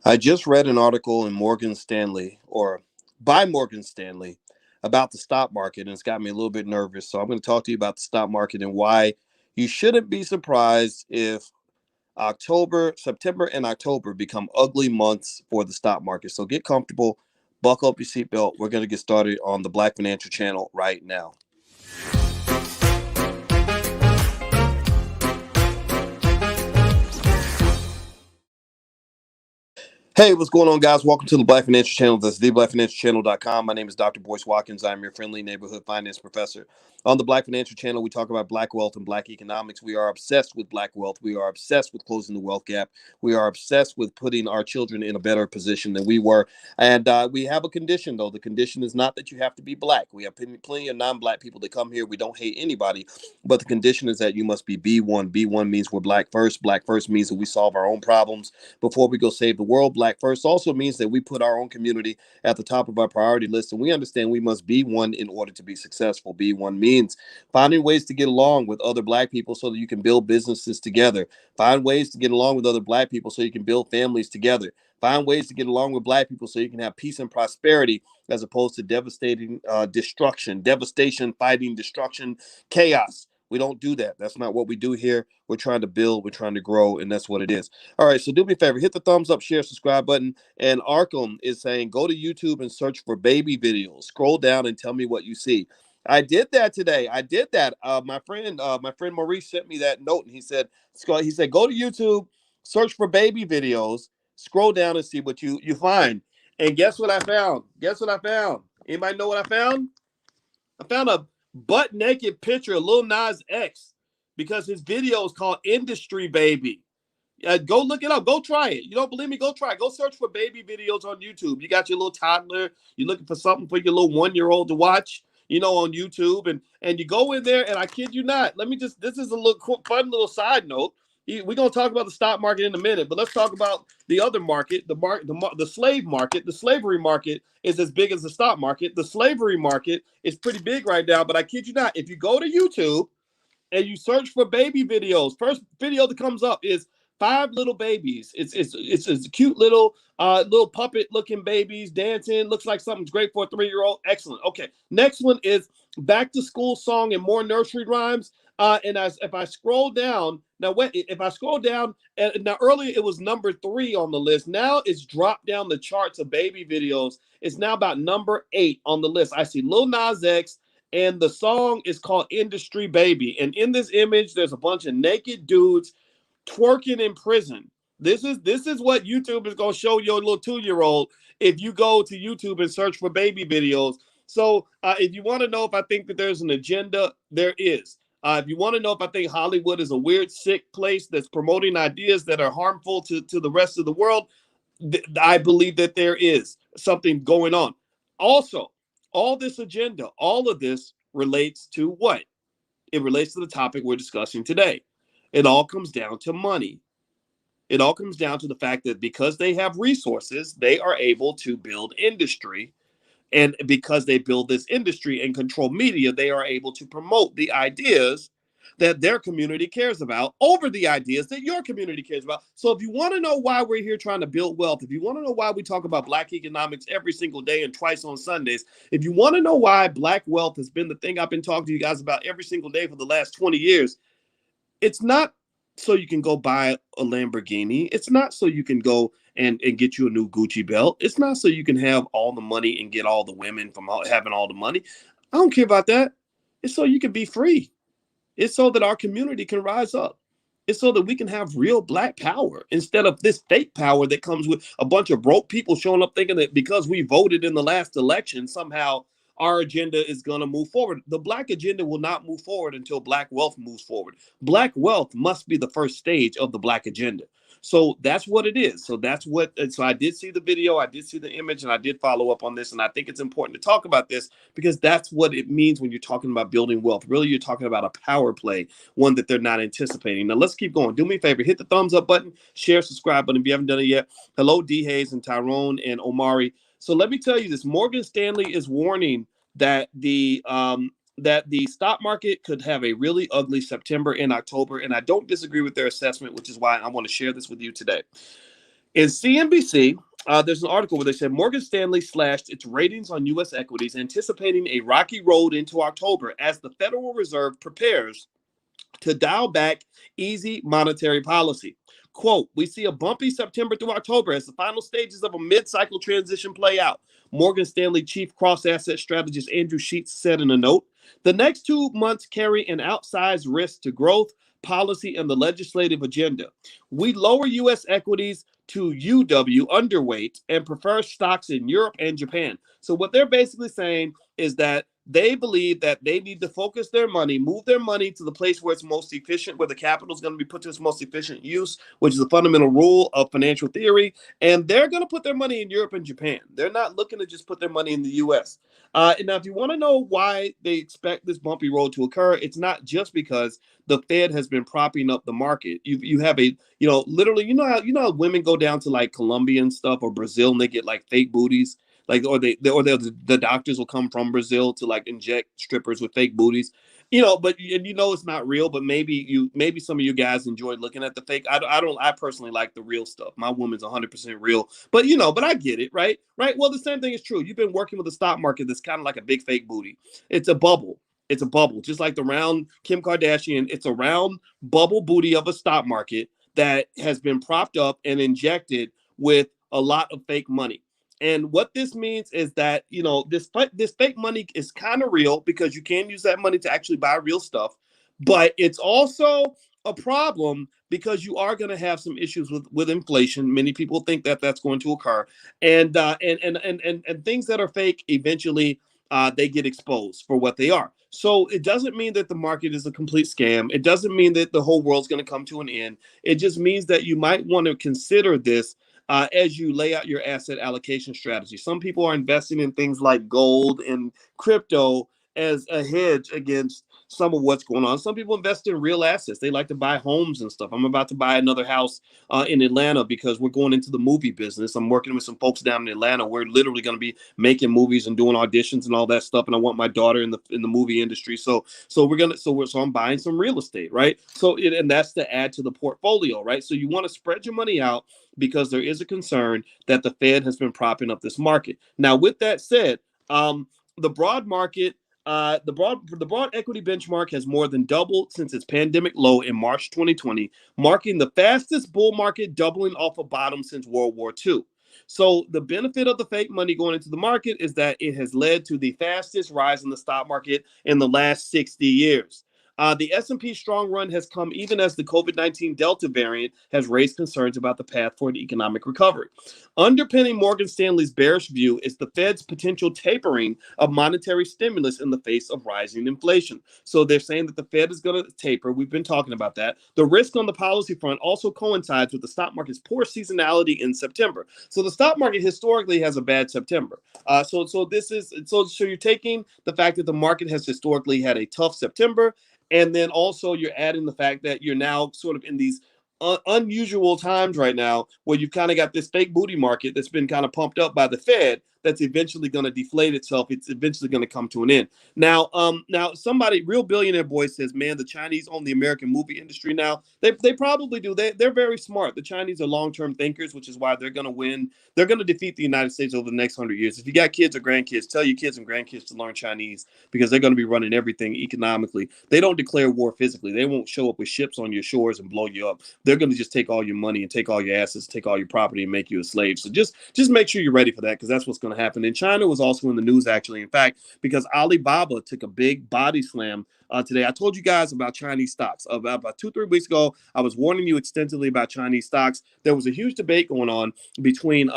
I just read an article in Morgan Stanley or by Morgan Stanley about the stock market, and it's got me a little bit nervous. So I'm going to talk to you about the stock market and why you shouldn't be surprised if September, and October become ugly months for the stock market. So get comfortable, buckle up your seatbelt. We're going to get started on the Black Financial Channel right now. Hey, what's going on, guys? Welcome to the Black Financial Channel. That's theblackfinancialchannel.com. My name is Dr. Boyce Watkins. I'm your friendly neighborhood finance professor. On the Black Financial Channel, we talk about black wealth and black economics. We are obsessed with black wealth. We are obsessed with closing the wealth gap. We are obsessed with putting our children in a better position than we were. And we have a condition, though. The condition is not that you have to be black. We have plenty of non-black people that come here. We don't hate anybody. But the condition is that you must be B1. B1 means we're black first. Black first means that we solve our own problems before we go save the world. Black first also means that we put our own community at the top of our priority list, and we understand we must be one in order to be successful. B1 means finding ways to get along with other black people so that you can build businesses together. Find ways to get along with other black people so you can build families together. Find ways to get along with black people so you can have peace and prosperity as opposed to devastating devastation, fighting, destruction, chaos. We don't do that. That's not what we do here. We're trying to build, we're trying to grow, and that's what it is. All right, so do me a favor, hit the thumbs up, share, subscribe button. And Arkham is saying, go to YouTube and search for baby videos. Scroll down and tell me what you see. I did that today. I did that. My friend Maurice sent me that note, and he said, go to YouTube, search for baby videos, scroll down and see what you find. And guess what I found? Anybody know what I found? I found a butt naked picture of Lil Nas X because his video is called Industry Baby. Go look it up. Go try it. You don't believe me? Go try it. Go search for baby videos on YouTube. You got your little toddler. You're looking for something for your little 1-year-old to watch, on YouTube. And you go in there, and I kid you not. This is a little fun little side note. We're going to talk about the stock market in a minute, but let's talk about the other market, the slave market. The slavery market is as big as the stock market. The slavery market is pretty big right now, but I kid you not. If you go to YouTube and you search for baby videos, first video that comes up is 5 little babies. It's cute little puppet looking babies dancing. Looks like something's great for a 3-year-old. Excellent. Okay. Next one is back to school song and more nursery rhymes. If I scroll down now, now earlier it was number 3 on the list. Now it's dropped down the charts of baby videos. It's now about number 8 on the list. I see Lil Nas X, and the song is called Industry Baby. And in this image, there's a bunch of naked dudes twerking in prison. This is what YouTube is going to show your little 2-year-old if you go to YouTube and search for baby videos. So if you want to know if I think that there's an agenda, there is. If you want to know if I think Hollywood is a weird, sick place that's promoting ideas that are harmful to the rest of the world, I believe that there is something going on. Also, all this agenda, all of this relates to what? It relates to the topic we're discussing today. It all comes down to money. It all comes down to the fact that because they have resources, they are able to build industry. And because they build this industry and control media, they are able to promote the ideas that their community cares about over the ideas that your community cares about. So if you want to know why we're here trying to build wealth, if you want to know why we talk about black economics every single day and twice on Sundays, if you want to know why black wealth has been the thing I've been talking to you guys about every single day for the last 20 years, it's not so you can go buy a Lamborghini. It's not so you can go and get you a new Gucci belt. It's not so you can have all the money and get all the women from having all the money. I don't care about that. It's so you can be free. It's so that our community can rise up. It's so that we can have real black power instead of this fake power that comes with a bunch of broke people showing up thinking that because we voted in the last election, somehow our agenda is going to move forward. The black agenda will not move forward until black wealth moves forward. Black wealth must be the first stage of the black agenda. So that's what it is. So I did see the video, I did see the image, and I did follow up on this. And I think it's important to talk about this because that's what it means when you're talking about building wealth. Really, you're talking about a power play, one that they're not anticipating. Now, let's keep going. Do me a favor, hit the thumbs up button, share, subscribe button if you haven't done it yet. Hello, D. Hayes and Tyrone and Omari. So let me tell you this. Morgan Stanley is warning that the stock market could have a really ugly September and October, and I don't disagree with their assessment, which is why I want to share this with you today. In CNBC, there's an article where they said Morgan Stanley slashed its ratings on U.S. equities, anticipating a rocky road into October as the Federal Reserve prepares to dial back easy monetary policy. Quote, we see a bumpy September through October as the final stages of a mid-cycle transition play out. Morgan Stanley chief cross-asset strategist Andrew Sheets said in a note, the next 2 months carry an outsized risk to growth, policy, and the legislative agenda. We lower U.S. equities to UW underweight and prefer stocks in Europe and Japan. So what they're basically saying is that they believe that they need to focus their money, move their money to the place where it's most efficient, where the capital is going to be put to its most efficient use, which is a fundamental rule of financial theory. And they're going to put their money in Europe and Japan. They're not looking to just put their money in the U.S. And now, if you want to know why they expect this bumpy road to occur, it's not just because the Fed has been propping up the market. You have a, literally, how women go down to like Colombia and stuff or Brazil and they get like fake booties. Like, or the doctors will come from Brazil to like inject strippers with fake booties, but it's not real. But maybe some of you guys enjoy looking at the fake. I personally like the real stuff. My woman's 100% real, but I get it, right? Right. Well, the same thing is true. You've been working with the stock market that's kind of like a big fake booty. It's a bubble. It's a bubble, just like the round Kim Kardashian. It's a round bubble booty of a stock market that has been propped up and injected with a lot of fake money. And what this means is that, this fake money is kind of real because you can use that money to actually buy real stuff. But it's also a problem because you are going to have some issues with inflation. Many people think that that's going to occur. And things that are fake eventually they get exposed for what they are. So it doesn't mean that the market is a complete scam. It doesn't mean that the whole world's going to come to an end. It just means that you might want to consider this as you lay out your asset allocation strategy. Some people are investing in things like gold and crypto as a hedge against some of what's going on. Some people invest in real assets. They like to buy homes and stuff. I'm about to buy another house in Atlanta because we're going into the movie business. I'm working with some folks down in Atlanta. We're literally going to be making movies and doing auditions and all that stuff. And I want my daughter in the movie industry. So I'm buying some real estate, right? And that's to add to the portfolio, right? So you want to spread your money out because there is a concern that the Fed has been propping up this market. Now, with that said, the broad market, the broad equity benchmark has more than doubled since its pandemic low in March 2020, marking the fastest bull market doubling off a bottom since World War II. So the benefit of the fake money going into the market is that it has led to the fastest rise in the stock market in the last 60 years. The S&P strong run has come even as the COVID-19 Delta variant has raised concerns about the path for an economic recovery. Underpinning Morgan Stanley's bearish view is the Fed's potential tapering of monetary stimulus in the face of rising inflation. So they're saying that the Fed is going to taper. We've been talking about that. The risk on the policy front also coincides with the stock market's poor seasonality in September. So the stock market historically has a bad September. So you're taking the fact that the market has historically had a tough September, and then also you're adding the fact that you're now sort of in these unusual times right now where you've kind of got this fake booty market that's been kind of pumped up by the Fed that's eventually going to deflate itself. It's eventually going to come to an end. Now, somebody, real billionaire boy says, man, the Chinese own the American movie industry now. They probably do. They're very smart. The Chinese are long-term thinkers, which is why they're going to win. They're going to defeat the United States over the next 100 years. If you got kids or grandkids, tell your kids and grandkids to learn Chinese because they're going to be running everything economically. They don't declare war physically. They won't show up with ships on your shores and blow you up. They're going to just take all your money and take all your assets, take all your property and make you a slave. So just make sure you're ready for that because that's what's going to happen. And China was also in the news, actually, in fact, because Alibaba took a big body slam today. I told you guys about Chinese stocks. About 2-3 weeks ago, I was warning you extensively about Chinese stocks. There was a huge debate going on between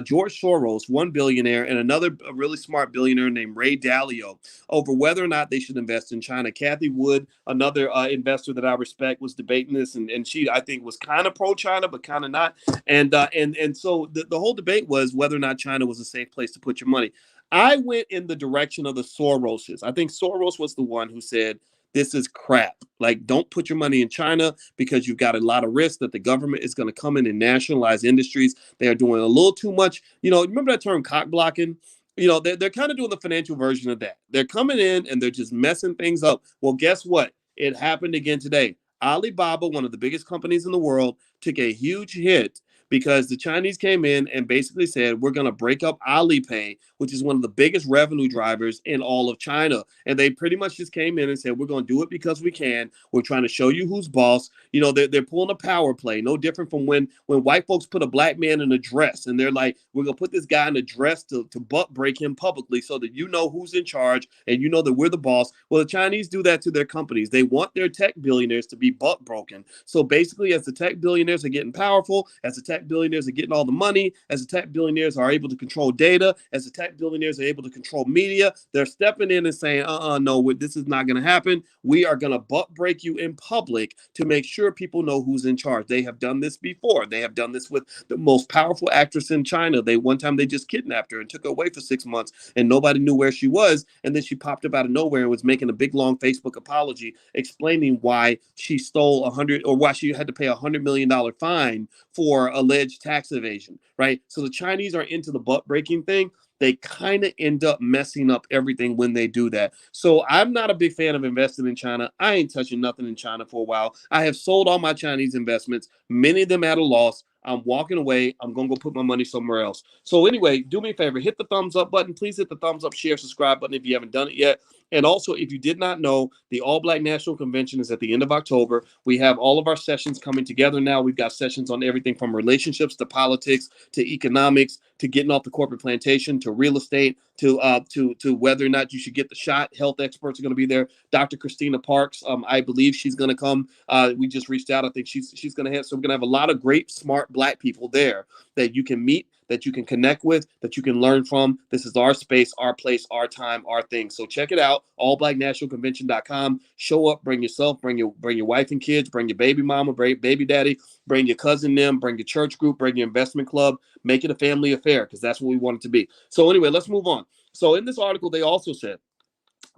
George Soros, one billionaire, and another really smart billionaire named Ray Dalio over whether or not they should invest in China. Kathy Wood, another investor that I respect, was debating this, and she, I think, was kind of pro-China, but kind of not. And so the whole debate was whether or not China was a safe place to put your money. I went in the direction of the Soroses. I think Soros was the one who said, this is crap. Like, don't put your money in China because you've got a lot of risk that the government is going to come in and nationalize industries. They are doing a little too much. Remember that term cock blocking? They're kind of doing the financial version of that. They're coming in and they're just messing things up. Well, guess what? It happened again today. Alibaba, one of the biggest companies in the world, took a huge hit because the Chinese came in and basically said, we're going to break up Alipay, which is one of the biggest revenue drivers in all of China. And they pretty much just came in and said, we're going to do it because we can. We're trying to show you who's boss. You know, they're pulling a power play, no different from when white folks put a black man in a dress and they're like, we're going to put this guy in a dress to butt break him publicly so that you know who's in charge and you know that we're the boss. Well, the Chinese do that to their companies. They want their tech billionaires to be butt broken. So basically, as the tech billionaires are getting powerful, as the tech billionaires are getting all the money, as the tech billionaires are able to control data, as the tech billionaires are able to control media, they're stepping in and saying, no, this is not going to happen. We are going to butt break you in public to make sure people know who's in charge. They have done this before. They have done this with the most powerful actress in China. One time they just kidnapped her and took her away for 6 months and nobody knew where she was. And then she popped up out of nowhere and was making a big, long Facebook apology explaining why she stole why she had to pay $100 million fine for alleged tax evasion, right? So the Chinese are into the butt breaking thing. They kind of end up messing up everything when they do that. So I'm not a big fan of investing in China. I ain't touching nothing in China for a while. I have sold all my Chinese investments, many of them at a loss. I'm walking away. I'm going to go put my money somewhere else. So anyway, do me a favor. Hit the thumbs up button. Please hit the thumbs up, share, subscribe button if you haven't done it yet. And also, if you did not know, the All Black National Convention is at the end of October. We have all of our sessions coming together now. We've got sessions on everything from relationships to politics to economics to getting off the corporate plantation to real estate to whether or not you should get the shot. Health experts are going to be there. Dr. Christina Parks, I believe she's going to come. We just reached out. I think she's going to have. So we're going to have a lot of great, smart Black people there that you can meet, that you can connect with, that you can learn from. This is our space, our place, our time, our thing. So check it out, allblacknationalconvention.com. Show up, bring yourself, bring your wife and kids, bring your baby mama, baby daddy, bring your cousin them, bring your church group, bring your investment club. Make it a family affair because that's what we want it to be. So anyway, let's move on. So in this article, they also said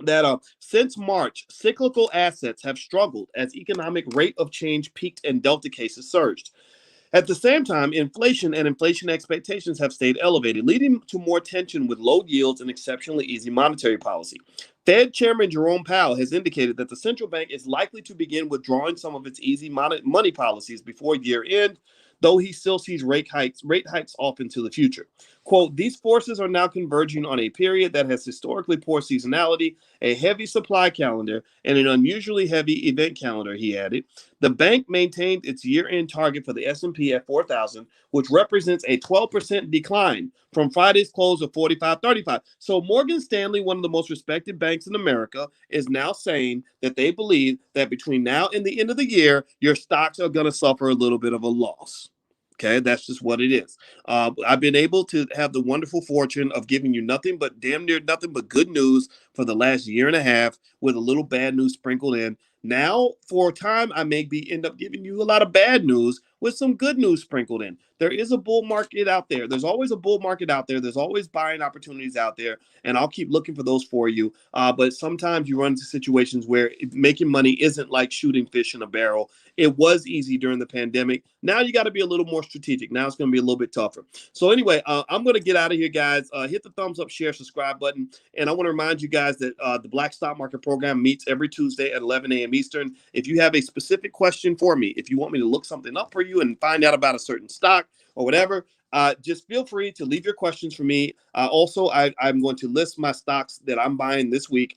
that since March, cyclical assets have struggled as economic rate of change peaked and Delta cases surged. At the same time, inflation and inflation expectations have stayed elevated, leading to more tension with low yields and exceptionally easy monetary policy. Fed Chairman Jerome Powell has indicated that the central bank is likely to begin withdrawing some of its easy money policies before year end, though he still sees rate hikes off into the future. Quote, these forces are now converging on a period that has historically poor seasonality, a heavy supply calendar, and an unusually heavy event calendar, he added. The bank maintained its year-end target for the S&P at 4,000, which represents a 12% decline from Friday's close of 45.35. So Morgan Stanley, one of the most respected banks in America, is now saying that they believe that between now and the end of the year, your stocks are going to suffer a little bit of a loss. Okay, that's just what it is. I've been able to have the wonderful fortune of giving you damn near nothing but good news for the last year and a half with a little bad news sprinkled in. Now, for a time, I may end up giving you a lot of bad news with some good news sprinkled in. There is a bull market out there. There's always a bull market out there. There's always buying opportunities out there, and I'll keep looking for those for you. But sometimes you run into situations where making money isn't like shooting fish in a barrel. It was easy during the pandemic. Now you got to be a little more strategic. Now it's going to be a little bit tougher. So anyway, I'm going to get out of here, guys. Hit the thumbs up, share, subscribe button. And I want to remind you guys that the Black Stock Market Program meets every Tuesday at 11 a.m. Eastern. If you have a specific question for me, if you want me to look something up for you and find out about a certain stock or whatever, just feel free to leave your questions for me. Also, I'm going to list my stocks that I'm buying this week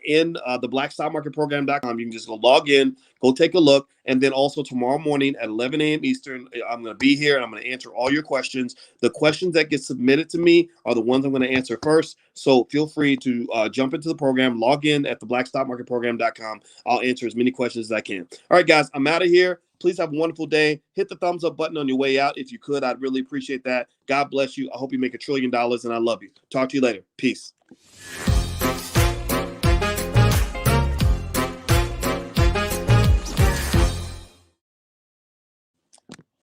in the blackstockmarketprogram.com. You can just go log in, go take a look. And then also tomorrow morning at 11 a.m. Eastern, I'm going to be here and I'm going to answer all your questions. The questions that get submitted to me are the ones I'm going to answer first. So feel free to jump into the program, log in at the blackstockmarketprogram.com. I'll answer as many questions as I can. All right, guys, I'm out of here. Please have a wonderful day. Hit the thumbs up button on your way out. If you could, I'd really appreciate that. God bless you. I hope you make $1 trillion and I love you. Talk to you later. Peace.